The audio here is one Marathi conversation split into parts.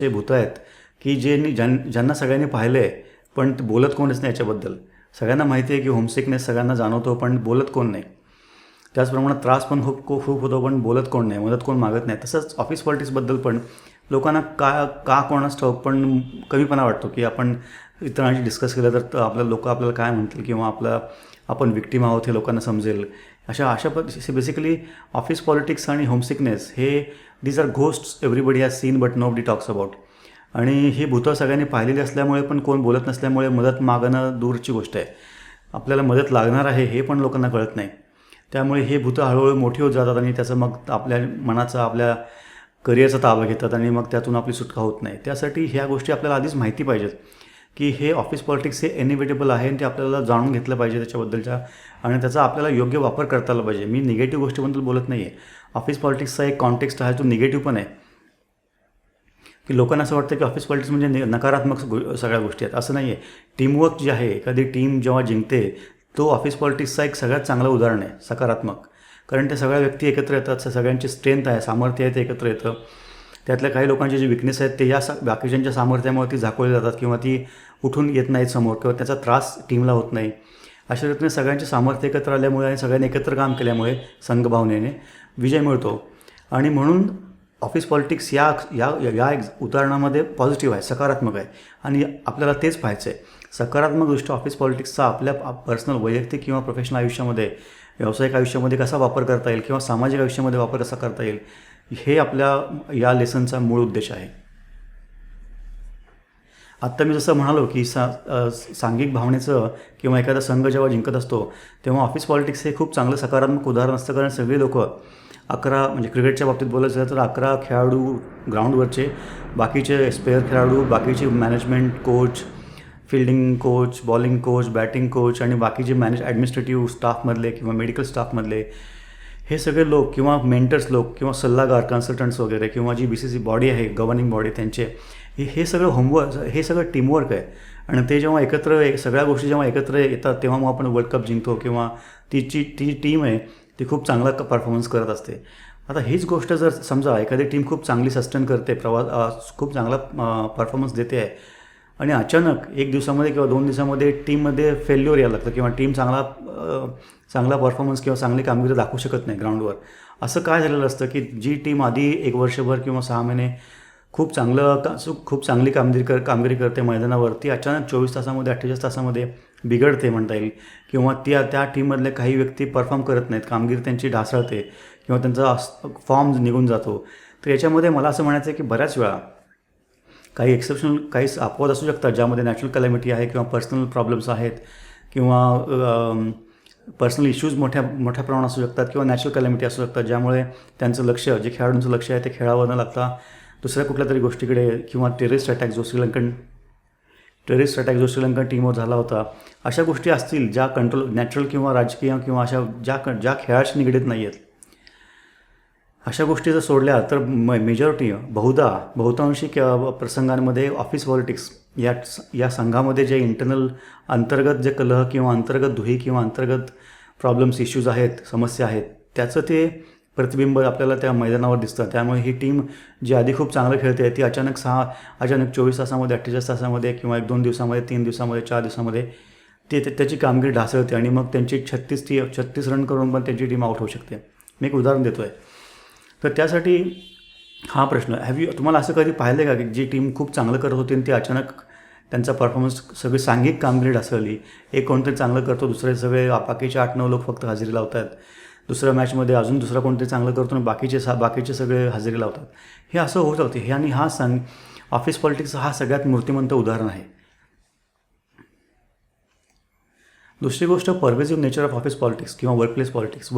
ते भूतं आहेत की ज्यांना सगळ्यांनी पाहिलं आहे, पण ते बोलत कोणच नाही याच्याबद्दल. सगळ्यांना माहिती आहे की होमसिकनेस सगळ्यांना जाणवतो, पण बोलत कोण नाही. त्याच प्रमाणात त्रास पण खूप खूप खूप होतो, पण बोलत कोण नाही, मदत कोण मागत नाही. तसंच ऑफिस पॉलिटिक्सबद्दल पण लोकांना का का कोणास ठाऊक पण कमीपणा वाटतो की आपण इतरांशी डिस्कस केलं तर लोक आपल्याला काय म्हणतील, किंवा आपण विक्टीम आहोत हे लोकांना समजेल. अशा अशा बेसिकली ऑफिस पॉलिटिक्स आणि होमसिकनेस हे these are ghosts everybody has seen but nobody talks about. आणि ही भूतं सगळ्यांनी पाहिलेली असल्यामुळे पण कोण बोलत नसल्यामुळे मदत मागणं दूरची गोष्ट आहे. आपल्याला मदत लागणार आहे हे पण लोकांना कळत नाही. त्यामुळे हे भूतं हळूहळू मोठी होत जातात आणि त्याचं मग आपल्या मनाचा, आपल्या करिअरचा ताबा घेतात आणि मग त्यातून आपली सुटका होत नाही. त्यासाठी ह्या गोष्टी आपल्याला आधीच माहिती पाहिजेत की हे ऑफिस पॉलिटिक्स हे इनिव्हिटेबल आहे आणि ते आपल्याला जाणून घेतलं पाहिजे त्याच्याबद्दलच्या, आणि त्याचा आपल्याला योग्य वापर करता आला पाहिजे. मी निगेटिव्ह गोष्टीबद्दल बोलत नाही आहे. ऑफिस पॉलिटिक्सचा एक कॉन्टेक्स्ट आहे तो निगेटिव्ह पण आहे, की लोकांना असं वाटतं की ऑफिस पॉलिटिक्स म्हणजे नकारात्मक सगळ्या गोष्टी आहेत. असं नाही आहे. टीमवर्क जे आहे, एखादी टीम जेव्हा जिंकते, तो ऑफिस पॉलिटिक्सचा एक सगळ्यात चांगलं उदाहरण आहे सकारात्मक. कारण त्या सगळ्या व्यक्ती एकत्र येतात, सगळ्यांची स्ट्रेंथ आहे, सामर्थ्य आहे, ते एकत्र येतं. त्यातल्या काही लोकांचे जे विकनेस आहेत ते या बाकीच्यांच्या सामर्थ्यामुळे ती झाकोळली जातात, किंवा ती उठून येत नाहीत समोर, किंवा त्याचा त्रास टीमला होत नाही. अशा रीतीने सगळ्यांचे सामर्थ्य एकत्र आल्यामुळे आणि सगळ्यांनी एकत्र काम केल्यामुळे संघभावनेने विजय मिळतो. आणि म्हणून ऑफिस पॉलिटिक्स या या या उदाहरणामध्ये पॉझिटिव्ह आहे, सकारात्मक आहे, आणि आपल्याला तेच पाहायचं आहे. सकारात्मक दृष्ट्या ऑफिस पॉलिटिक्सचा आपल्या पर्सनल, वैयक्तिक किंवा प्रोफेशनल आयुष्यामध्ये, व्यावसायिक आयुष्यामध्ये कसा वापर करता येईल, किंवा सामाजिक आयुष्यामध्ये वापर कसा करता येईल, हे आपल्या या लेसनचा मूळ उद्देश आहे. आत्ता मी जसं म्हणालो की सांघिक भावनेचं किंवा एखादा संघ जेव्हा जिंकत असतो तेव्हा ऑफिस पॉलिटिक्स हे खूप चांगलं सकारात्मक उदाहरण असतं. कारण सगळे लोक 11, म्हणजे क्रिकेटच्या बाबतीत बोलायचं झालं तर 11 खेळाडू ग्राउंडवरचे, बाकीचे स्पेअर खेळाडू, बाकीचे management coach, fielding coach, bowling coach, batting coach, आणि बाकीचे ॲडमिनिस्ट्रेटिव्ह स्टाफमधले किंवा मेडिकल स्टाफमधले हे सगळे लोक, किंवा मेंटर्स लोक, किंवा सल्लागार, कन्सल्टंट्स वगैरे, किंवा जी BCC बॉडी आहे, गव्हर्निंग बॉडी, त्यांचे हे सगळं होमवर्क, हे सगळं टीमवर्क आहे. आणि ते जेव्हा सगळ्या गोष्टी जेव्हा एकत्र येतात तेव्हा मग आपण वर्ल्ड कप जिंकतो, किंवा ती टीम आहे ती खूप चांगला परफॉर्मन्स करत असते. आता हीच गोष्ट जर समजा एखादी टीम खूप चांगली सस्टेन करते, खूप चांगला परफॉर्मन्स देते आहे, आणि अचानक 1 दिवसामध्ये किंवा 2 दिवसामध्ये टीममध्ये फेल्युअर यायला लागतं, किंवा टीम चांगला परफॉर्मन्स किंवा चांगली कामगिरी दाखवू शकत नाही ग्राउंडवर. असं काय झालेलं असतं की जी टीम आधी 1 वर्षभर किंवा 6 महिने खूप चांगली कामगिरी करते मैदानावर, ती अचानक 24 तासामध्ये, 48 तासामध्ये बिघडते म्हणता येईल, किंवा त्या टीममधले काही व्यक्ती परफॉर्म करत नाहीत, कामगिरी त्यांची ढासळते, किंवा त्यांचा फॉर्म निघून जातो. तर याच्यामध्ये मला असं म्हणायचं आहे की बऱ्याच वेळा काही काही अपवाद असू शकतात, ज्यामध्ये नॅचरल कॅलॅमिटी आहे, किंवा पर्सनल प्रॉब्लेम्स आहेत, किंवा पर्सनल इश्यूज मोठ्या प्रमाणात असू शकतात, किंवा नॅचरल कॅलॅमिटी असू शकतात, ज्यामुळे त्यांचं लक्ष, जे खेळाडूंचं लक्ष आहे ते खेळावर न लागता दुसऱ्या कुठल्या तरी गोष्टीकडे, किंवा टेररिस्ट अटॅक जो श्रीलंकन टीमवर झाला होता, अशा गोष्टी असतील ज्या नॅचरल किंवा राजकीय किंवा अशा ज्या खेळाशी निगडीत नाही आहेत. अशा गोष्टी जर सोडल्या तर मेजॉरिटी, बहुतांशी प्रसंगांमध्ये ऑफिस पॉलिटिक्स या संघामध्ये जे अंतर्गत जे कलह, किंवा अंतर्गत दुही, किंवा अंतर्गत प्रॉब्लेम्स, इश्यूज आहेत, समस्या आहेत, त्याचं ते प्रतिबिंब आपल्याला त्या मैदानावर दिसतं. त्यामुळे ही टीम जी आधी खूप चांगलं खेळते ती अचानक 24 तासामध्ये, 48 तासामध्ये, किंवा 1-2 दिवसामध्ये, 3 दिवसामध्ये, 4 दिवसामध्ये त्याची कामगिरी ढासळते, आणि मग त्यांची 36 रन करून पण त्यांची टीम आउट होऊ शकते. मी एक उदाहरण देतो आहे. तर त्यासाठी हा प्रश्न, तुम्हाला असं कधी पाहिलं का की जी टीम खूप चांगलं करत होती आणि ती अचानक त्यांचा परफॉर्मन्स, सगळी सांघिक कामगिरी ढासळली, एक कोणतरी चांगलं करतो, दुसरे सगळे बाकीचे 8-9 लोक फक्त हजेरी लावतात, दुसऱ्या मॅचमध्ये अजून दुसरा कोणतरी चांगलं करतो आणि बाकीचे सगळे हजेरी लावतात, हे असं होत होते. हे, आणि ऑफिस पॉलिटिक्सचा हा सगळ्यात मूर्तिमंत उदाहरण आहे. दुसरी गोष्ट, परवेसिव्ह नेचर ऑफ ऑफिस पॉलिटिक्स किंवा वर्कप्लेस पॉलिटिक्स.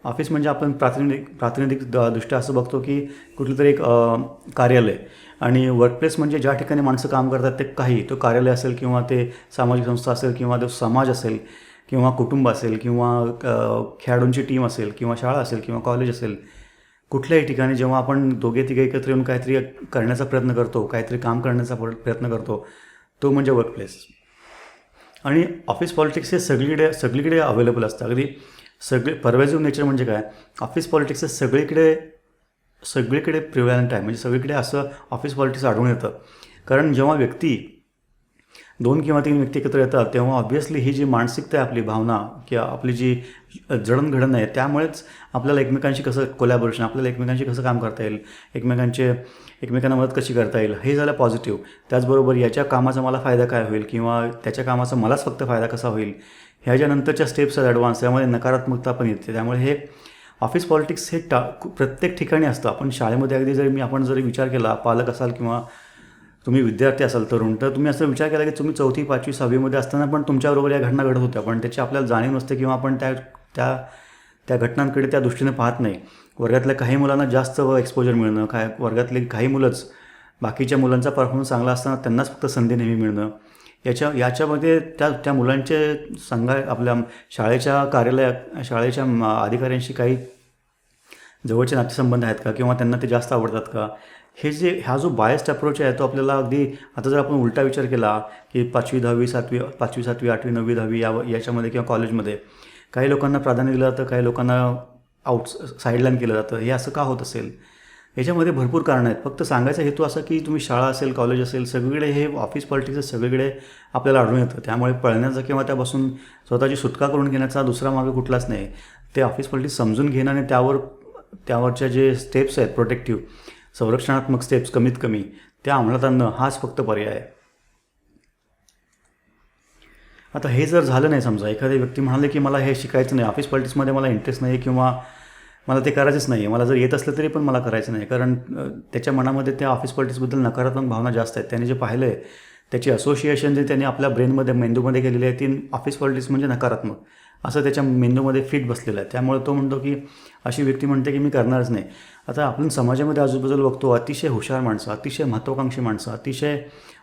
ऑफिस म्हणजे आपण प्रातिनिधिक दृष्ट्या असं बघतो की कुठलं तरी एक कार्यालय, आणि वर्कप्लेस म्हणजे ज्या ठिकाणी माणसं काम करतात ते तो कार्यालय असेल, किंवा ते सामाजिक संस्था असेल, किंवा तो समाज असेल, किंवा कुटुंब असेल, किंवा खेळाडूंची टीम असेल, किंवा शाळा असेल, किंवा कॉलेज असेल. कुठल्याही ठिकाणी जेव्हा आपण दोघे-तिघे एकत्र येऊन काहीतरी करण्याचा प्रयत्न करतो, काहीतरी काम करण्याचा प्रयत्न करतो, तो म्हणजे वर्कप्लेस. आणि ऑफिस पॉलिटिक्स हे सगळीकडे अवेलेबल असतं. अगदी परवेसिव्ह नेचर म्हणजे काय, ऑफिस पॉलिटिक्स हे सगळीकडे सगळीकडे प्रिव्हॅलंट आहे. म्हणजे सगळीकडे असं ऑफिस पॉलिटिक्स आढळून येतं. कारण जेव्हा व्यक्ती 2 किंवा 3 व्यक्ती एकत्र येतात तेव्हा ऑब्व्हियसली ही जी मानसिकता आहे, आपली भावना किंवा आपली जी जडणघडण आहे, त्यामुळेच आपल्याला एकमेकांशी कसं कोलॅबोरेशन, आपल्याला एकमेकांशी कसं काम करता येईल, एकमेकांना मदत कशी करता येईल, हे झालं पॉझिटिव्ह. त्याचबरोबर याच्या कामाचा मला फायदा काय होईल किंवा त्याच्या कामाचा मलाच फक्त फायदा कसा होईल, ह्याच्यानंतरच्या स्टेप्स आहेत ॲडव्हान्स, त्यामध्ये नकारात्मकता पण येते. त्यामुळे हे ऑफिस पॉलिटिक्स हे प्रत्येक ठिकाणी असतं. आपण शाळेमध्ये अगदी आपण जरी विचार केला, पालक असाल किंवा तुम्ही विद्यार्थी असाल तरुण, तर तुम्ही असं विचार केला की तुम्ही 4थी 5वी 6वीमध्ये असताना पण तुमच्याबरोबर या घटना घडत होत्या, पण त्याची आपल्याला जाणीव नसते किंवा आपण त्या घटनांकडे त्या दृष्टीने पाहत नाही. वर्गातल्या काही मुलांना जास्त एक्सपोजर मिळणं, वर्गातले काही मुलंच बाकीच्या मुलांचा परफॉर्मन्स चांगला असताना त्यांनाच फक्त संधी नेहमी मिळणं, याच्यामध्ये त्या मुलांचे आपल्या शाळेच्या अधिकाऱ्यांशी काही जवळचे नातेसंबंध आहेत का किंवा त्यांना ते जास्त आवडतात का, हा जो बायस्ड अप्रोच आहे तो आपल्याला अगदी, आता जर आपण उलटा विचार केला की 5वी 10वी 7वी 5वी 7वी 8वी 9वी 10वी याच्यामध्ये किंवा कॉलेजमध्ये काही लोकांना प्राधान्य दिलं जातं, काही लोकांना साईडलाईन केलं जातं. हे असं का होत असेल? याच्यामध्ये भरपूर कारणं आहेत. फक्त सांगायचा हेतू असा की तुम्ही शाळा असेल, कॉलेज असेल, सगळीकडे हे ऑफिस पॉलिटिक्स सगळीकडे आपल्याला आढळून येतं. त्यामुळे पळण्याचा किंवा त्यापासून स्वतःची सुटका करून घेण्याचा दुसरा मार्ग कुठलाच नाही. ते ऑफिस पॉलिटिक्स समजून घेणं आणि त्यावरच्या जे स्टेप्स आहेत, प्रोटेक्टिव्ह संरक्षणात्मक स्टेप्स कमीत कमी त्या अंमलात आणणं, हाच फक्त पर्याय आहे. आता हे जर झालं नाही, समजा एखादी व्यक्ती म्हणाले की मला हे शिकायचं नाही, ऑफिस पॉलिटिक्समध्ये मला इंटरेस्ट नाही किंवा मला ते करायचंच नाही आहे, मला जर येत असलं तरी पण मला करायचं नाही, कारण त्याच्या मनामध्ये त्या ऑफिस पॉलिटिक्सबद्दल नकारात्मक भावना जास्त आहेत. त्याने जे पाहिलं आहे, त्याची असोसिएशन जे त्यांनी आपल्या मेंदूमध्ये केलेली आहे, ती ऑफिस पॉलिटिक्स म्हणजे नकारात्मक असं त्याच्या मेंदूमध्ये फिट बसलेलं आहे. त्यामुळे तो म्हणतो की अशी व्यक्ती म्हणते की मी करणारच नाही. आता आपण समाजामध्ये आजूबाजूला बघतो, अतिशय हुशार माणसं, अतिशय महत्त्वाकांक्षी माणसं, अतिशय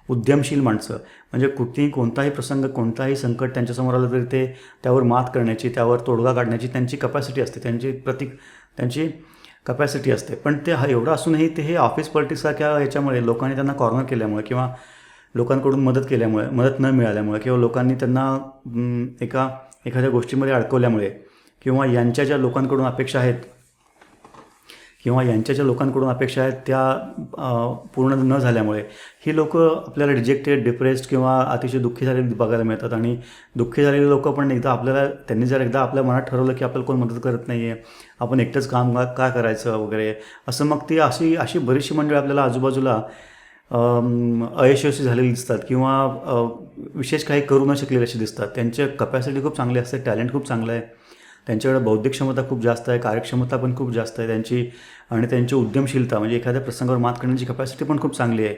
उद्यमशील माणसं, म्हणजे कोणताही प्रसंग, कोणताही संकट त्यांच्यासमोर आलं तरी ते त्यावर मात करण्याची, त्यावर तोडगा काढण्याची त्यांची कपॅसिटी असते, त्यांची कपॅसिटी असते. पण ते एवढं असूनही हे ऑफिस पॉलिटिक्ससारख्या याच्यामुळे लोकांनी त्यांना कॉर्नर केल्यामुळे किंवा लोकांकडून मदत न मिळाल्यामुळे किंवा लोकांनी त्यांना एखाद्या गोष्टीमध्ये अडकवल्यामुळे किंवा यांच्या ज्या लोकांकडून अपेक्षा आहेत त्या पूर्ण न झाल्यामुळे ही लोकं आपल्याला डिजेक्टेड, डिप्रेस्ड किंवा अतिशय दुःखी झालेली बघायला मिळतात. आणि दुःखी झालेले लोकं पण त्यांनी जर एकदा आपल्या मनात ठरवलं की आपल्याला कोण मदत करत नाही आहे, आपण एकटंच काम का करायचं वगैरे असं, मग ती अशी बरीचशी मंडळी आपल्याला आजूबाजूला अयशस्वी झालेली दिसतात किंवा विशेष काही करू न शकलेले असे दिसतात. त्यांची कपॅसिटी खूप चांगली असते, टॅलेंट खूप चांगलं आहे, त्यांच्याकडे बौद्धिक क्षमता खूप जास्त आहे, कार्यक्षमता पण खूप जास्त आहे त्यांची उद्यमशीलता, म्हणजे एखाद्या प्रसंगावर मात करण्याची कपॅसिटी पण खूप चांगली आहे.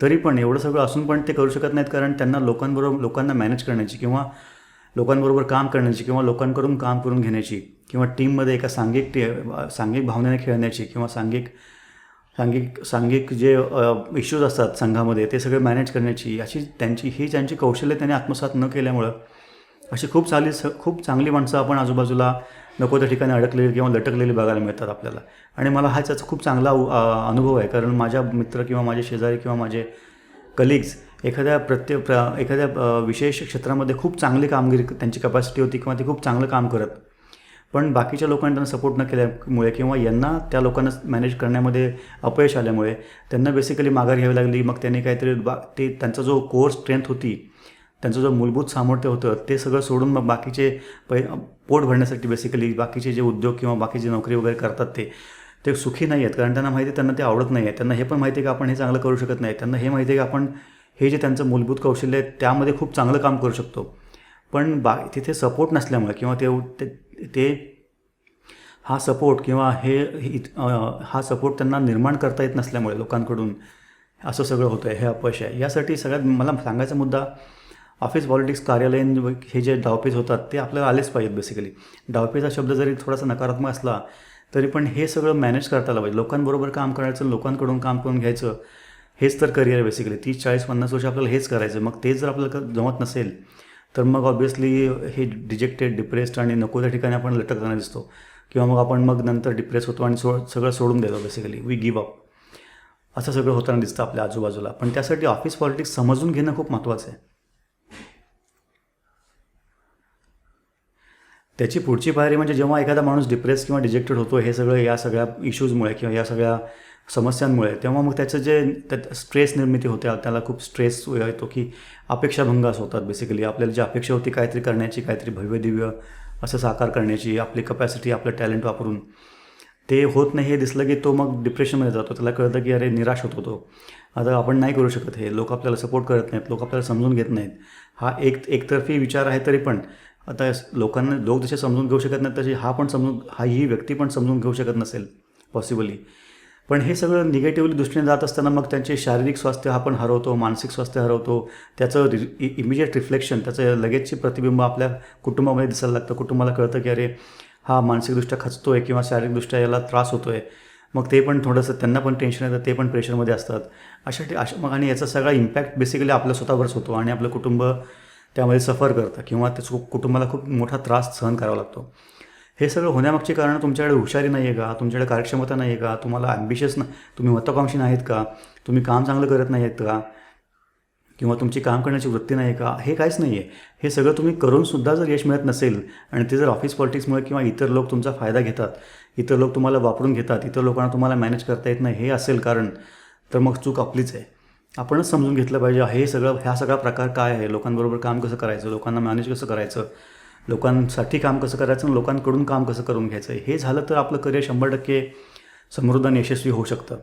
तरी पण एवढं सगळं असून पण ते करू शकत नाहीत, कारण त्यांना लोकांना मॅनेज करण्याची किंवा लोकांबरोबर काम करण्याची किंवा लोकांकडून काम करून घेण्याची किंवा टीममध्ये एका सांघिक भावनेने खेळण्याची किंवा सांघिक जे इश्यूज असतात संघामध्ये ते सगळे मॅनेज करण्याची त्यांची कौशल्य त्यांनी आत्मसात न केल्यामुळं अशी खूप चांगली माणसं आपण आजूबाजूला नको त्या ठिकाणी अडकलेली किंवा लटकलेली बघायला मिळतात आपल्याला. आणि मला त्याचा खूप चांगला अनुभव आहे, कारण माझ्या मित्र किंवा माझे शेजारी किंवा माझे कलिग्स एखाद्या विशेष क्षेत्रामध्ये खूप चांगली कामगिरी त्यांची कपॅसिटी होती किंवा ते खूप चांगलं काम करत, पण बाकीच्या लोकांनी त्यांना सपोर्ट न केल्यामुळे किंवा यांना त्या लोकांना मॅनेज करण्यामध्ये अपयश आल्यामुळे त्यांना बेसिकली माघार घ्यावी लागली. मग त्यांनी काहीतरी त्यांचा जो कोर स्ट्रेंथ होती, त्यांचं जो मूलभूत सामर्थ्य होतं ते सगळं सोडून मग बाकीचे पोट भरण्यासाठी बेसिकली बाकीचे जे उद्योग किंवा बाकीची नोकरी वगैरे करतात ते सुखी नाही आहेत, कारण त्यांना माहिती आहे त्यांना ते आवडत नाही आहे. त्यांना हे पण माहिती आहे की आपण हे चांगलं करू शकत नाही. त्यांना हे माहिती आहे की आपण हे जे त्यांचं मूलभूत कौशल्य आहे त्यामध्ये खूप चांगलं काम करू शकतो, पण तिथे सपोर्ट नसल्यामुळे किंवा हा सपोर्ट त्यांना निर्माण करता येत नसल्यामुळे लोकांकडून असं सगळं होतं आहे. हे अपयश आहे. यासाठी सगळ्यात मला सांगायचा मुद्दा, ऑफिस पॉलिटिक्स, कार्यालयीन हे जे डावपेच होतात ते आपल्याला आलेच पाहिजेत. बेसिकली डावपेच हा शब्द जरी थोडासा नकारात्मक असला तरी पण हे सगळं मॅनेज करता आलं पाहिजे. लोकांबरोबर काम करायचं, लोकांकडून काम करून घ्यायचं, हेच तर करिअर आहे बेसिकली. 30, 40, 50 वर्ष आपल्याला हेच करायचं. मग तेच जर आपल्याला जमत नसेल तर मग ऑब्व्हियसली हे डिजेक्टेड, डिप्रेस्ड आणि नको त्या ठिकाणी आपण लटकताना दिसतो किंवा मग आपण नंतर डिप्रेस होतो आणि सगळं सोडून देतो. बेसिकली वी गिव्ह अप असं सगळं होताना दिसतं आपल्या आजूबाजूला. पण त्यासाठी ऑफिस पॉलिटिक्स समजून घेणं खूप महत्त्वाचं आहे. त्याची पुढची पायरी म्हणजे जेव्हा एखादा माणूस डिप्रेस किंवा डिजेक्टेड होतो हे सगळं या सगळ्या इश्यूजमुळे किंवा या सगळ्या समस्यांमुळे, तेव्हा मग त्याचं जे त्यात स्ट्रेस निर्मिती होते, त्याला खूप स्ट्रेस येतो की अपेक्षाभंगास होतात. बेसिकली आपल्याला जी अपेक्षा होती काहीतरी करण्याची, काहीतरी भव्यदिव्य असं साकार करण्याची, आपली कपॅसिटी, आपलं टॅलेंट वापरून ते होत नाही हे दिसलं की तो मग डिप्रेशनमध्ये जातो. त्याला कळतं की अरे निराश होतो तो, आता आपण नाही करू शकत, हे लोक आपल्याला सपोर्ट करत नाहीत, लोक आपल्याला समजून घेत नाहीत. हा एकतर्फी विचार आहे. तरी पण आता लोकांना लोक जसे समजून घेऊ शकत नाहीत तसे ही व्यक्ती पण समजून घेऊ शकत नसेल पॉसिबली. पण हे सगळं निगेटिव्हली दृष्टीने जात असताना मग त्यांचे शारीरिक स्वास्थ्य आपण हरवतो, मानसिक स्वास्थ्य हरवतो. त्याचं इमिजिएट रिफ्लेक्शन, त्याचं लगेचची प्रतिबिंब आपल्या कुटुंबामध्ये दिसायला लागतं. कुटुंबाला कळतं की अरे हा मानसिकदृष्ट्या खचतो आहे किंवा शारीरिकदृष्ट्या याला त्रास होतो आहे. मग ते पण थोडंसं त्यांना पण टेन्शन येतं, ते पण प्रेशरमध्ये असतात. अशा मग आणि याचा सगळा इम्पॅक्ट बेसिकली आपल्या स्वतःवरच होतो आणि आपलं कुटुंब त्यामध्ये सफर करतं किंवा त्या कुटुंबाला खूप मोठा त्रास सहन करावा लागतो. हे सगळं होण्यामागची कारणं तुमच्याकडे हुशारी नाही आहे का, तुमच्याकडे कार्यक्षमता नाही आहे का, तुम्हाला ॲम्बिशियस तुम्ही महत्त्वाकांक्षी नाहीत का, तुम्ही काम चांगलं करत नाही आहेत का, किंवा तुमची काम करण्याची वृत्ती नाही आहे का, हे काहीच नाही आहे. हे सगळं तुम्ही करूनसुद्धा जर यश मिळत नसेल आणि ते जर ऑफिस पॉलिटिक्समुळे किंवा इतर लोक तुमचा फायदा घेतात, इतर लोक तुम्हाला वापरून घेतात, इतर लोकांना तुम्हाला मॅनेज करता येत नाही हे असेल कारण, तर मग चूक आपलीच आहे. आपणच समजून घेतलं पाहिजे हा सगळा प्रकार काय आहे, लोकांबरोबर काम कसं करायचं, लोकांना मॅनेज कसं करायचं, लोकांसाठी काम कसं करायचं आणि लोकांकडून काम कसं करून घ्यायचं. हे झालं तर आपलं करिअर 100% समृद्ध आणि यशस्वी होऊ शकतं.